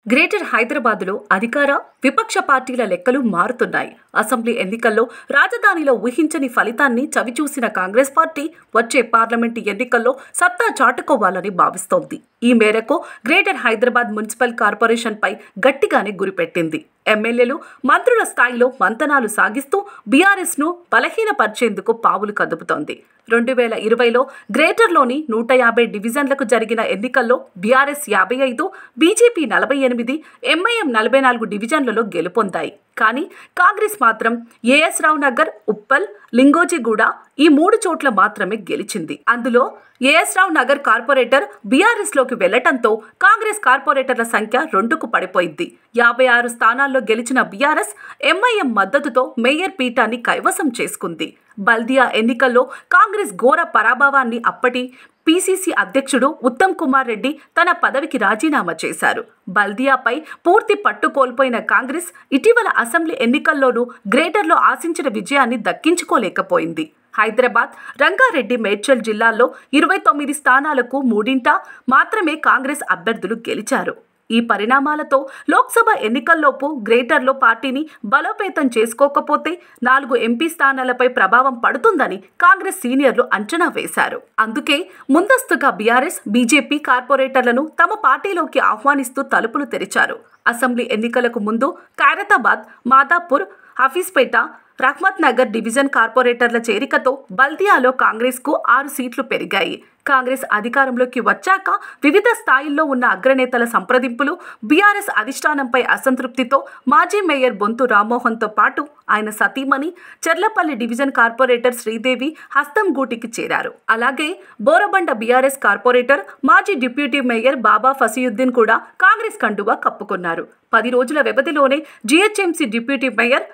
Greater హైదరాబాద్లో అధికార విపక్ష పార్టీల లెక్కలు మారుతున్నాయి. అసెంబ్లీ ఎన్నికల్లో రాజధానిలో ఊహించని ఫలితాన్ని చవిచూసిన కాంగ్రెస్ పార్టీ వచ్చే పార్లమెంటు ఎన్నికల్లో సత్తా చాటుకోవాలని భావిస్తోంది. ఈ మేరకు గ్రేటర్ హైదరాబాద్ మున్సిపల్ కార్పొరేషన్పై గట్టిగానే గురిపెట్టింది. ఎమ్మెల్యేలు, మంత్రుల స్థాయిలో మంతనాలు సాగిస్తూ బీఆర్ఎస్ను బలహీనపరిచేందుకు పావులు కదుపుతోంది. 2020లో గ్రేటర్లోని 150 డివిజన్లకు జరిగిన ఎన్నికల్లో బీఆర్ఎస్ 55, బీజేపీ 48, ఎంఐఎం 44 డివిజన్లలో గెలుపొందాయి. కానీ కాంగ్రెస్ మాత్రం ఏఎస్ రావు నగర్, ఉప్పల్, లింగోజిగూడ ఈ 3 చోట్ల మాత్రమే గెలిచింది. అందులో ఏఎస్ రావు నగర్ కార్పొరేటర్ బీఆర్ఎస్లోకి వెళ్లటంతో కాంగ్రెస్ కార్పొరేటర్ల సంఖ్య 2కు పడిపోయింది. 56 స్థానాల్లో గెలిచిన బీఆర్ఎస్ ఎంఐఎం మద్దతుతో మేయర్ పీఠాన్ని కైవసం చేసుకుంది. బల్దియా ఎన్నికల్లో కాంగ్రెస్ ఘోర పరాభవాన్ని అప్పటి పీసీసీ అధ్యక్షుడు ఉత్తమ్ కుమార్ రెడ్డి తన పదవికి రాజీనామా చేశారు. బల్దియాపై పూర్తి పట్టు కోల్పోయిన కాంగ్రెస్ ఇటీవల అసెంబ్లీ ఎన్నికల్లోనూ గ్రేటర్లో ఆశించిన విజయాన్ని దక్కించుకోలేకపోయింది. హైదరాబాద్, రంగారెడ్డి, మేడ్చల్ జిల్లాల్లో 29 స్థానాలకు 3 మాత్రమే కాంగ్రెస్ అభ్యర్థులు గెలిచారు. ఈ పరిణామాలతో లోక్సభ ఎన్నికల్లోపు గ్రేటర్లో పార్టీని బలోపేతం చేసుకోకపోతే 4 ఎంపీ స్థానాలపై ప్రభావం పడుతుందని కాంగ్రెస్ సీనియర్లు అంచనా వేశారు. అందుకే ముందస్తుగా బీఆర్ఎస్, బీజేపీ కార్పొరేటర్లను తమ పార్టీలోకి ఆహ్వానిస్తూ తలుపులు తెరిచారు. అసెంబ్లీ ఎన్నికలకు ముందు ఖైరతాబాద్, మాదాపూర్, హఫీజ్పేట, రహ్మత్ నగర్ డివిజన్ కార్పొరేటర్ల చేరికతో బల్దియాలో కాంగ్రెస్కు 6 సీట్లు పెరిగాయి. కాంగ్రెస్ అధికారంలోకి వచ్చాక వివిధ స్థాయిల్లో ఉన్న అగ్రనేతల సంప్రదింపులు, బీఆర్ఎస్ అధిష్టానంపై అసంతృప్తితో మాజీ మేయర్ బొంతు రామ్మోహన్తో పాటు ఆయన సతీమణి, చెర్లపల్లి డివిజన్ కార్పొరేటర్ శ్రీదేవి హస్తం గూటికి చేరారు. అలాగే బోరబండ బీఆర్ఎస్ కార్పొరేటర్, మాజీ డిప్యూటీ మేయర్ బాబా ఫసియుద్దీన్ కూడా కాంగ్రెస్ కండువా కప్పుకున్నారు. 10 రోజుల వ్యవధిలోనే GHMC deputy mayor,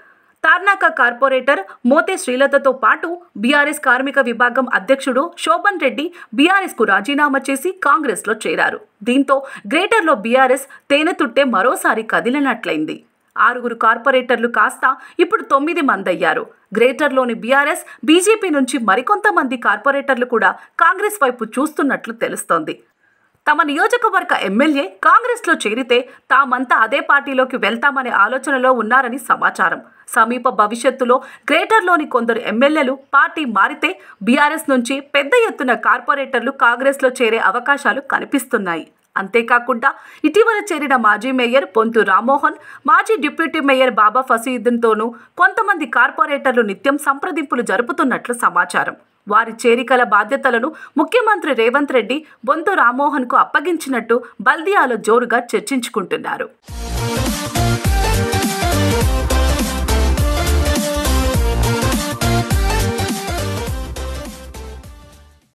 Tarnaka corporator Mothe శ్రీలతతో పాటు బీఆర్ఎస్ కార్మిక విభాగం అధ్యక్షుడు శోభన్ రెడ్డి బీఆర్ఎస్కు రాజీనామా చేసి కాంగ్రెస్లో చేరారు. దీంతో గ్రేటర్లో బీఆర్ఎస్ తేనెతుట్టే మరోసారి కదిలినట్లయింది. 6 కార్పొరేటర్లు కాస్త ఇప్పుడు 9 మందయ్యారు. గ్రేటర్లోని బీఆర్ఎస్, బీజేపీ నుంచి మరికొంతమంది కార్పొరేటర్లు కూడా కాంగ్రెస్ వైపు చూస్తున్నట్లు తెలుస్తోంది. తమ నియోజకవర్గ ఎమ్మెల్యే కాంగ్రెస్లో చేరితే తామంతా అదే పార్టీలోకి వెళ్తామనే ఆలోచనలో ఉన్నారని సమాచారం. సమీప భవిష్యత్తులో గ్రేటర్లోని కొందరు ఎమ్మెల్యేలు పార్టీ మారితే బీఆర్ఎస్ నుంచి పెద్ద ఎత్తున కార్పొరేటర్లు కాంగ్రెస్లో చేరే అవకాశాలు కనిపిస్తున్నాయి. అంతేకాకుండా ఇటీవల చేరిన మాజీ మేయర్ బొంతు రామ్మోహన్, మాజీ డిప్యూటీ మేయర్ బాబా ఫసియుద్దీన్తోనూ కొంతమంది కార్పొరేటర్లు నిత్యం సంప్రదింపులు జరుపుతున్నట్లు సమాచారం. వారి చేరికల బాధ్యతలను ముఖ్యమంత్రి రేవంత్ రెడ్డి బొంతు రామ్మోహన్కు అప్పగించినట్టు బల్దియాలో జోరుగా చర్చించుకుంటున్నారు.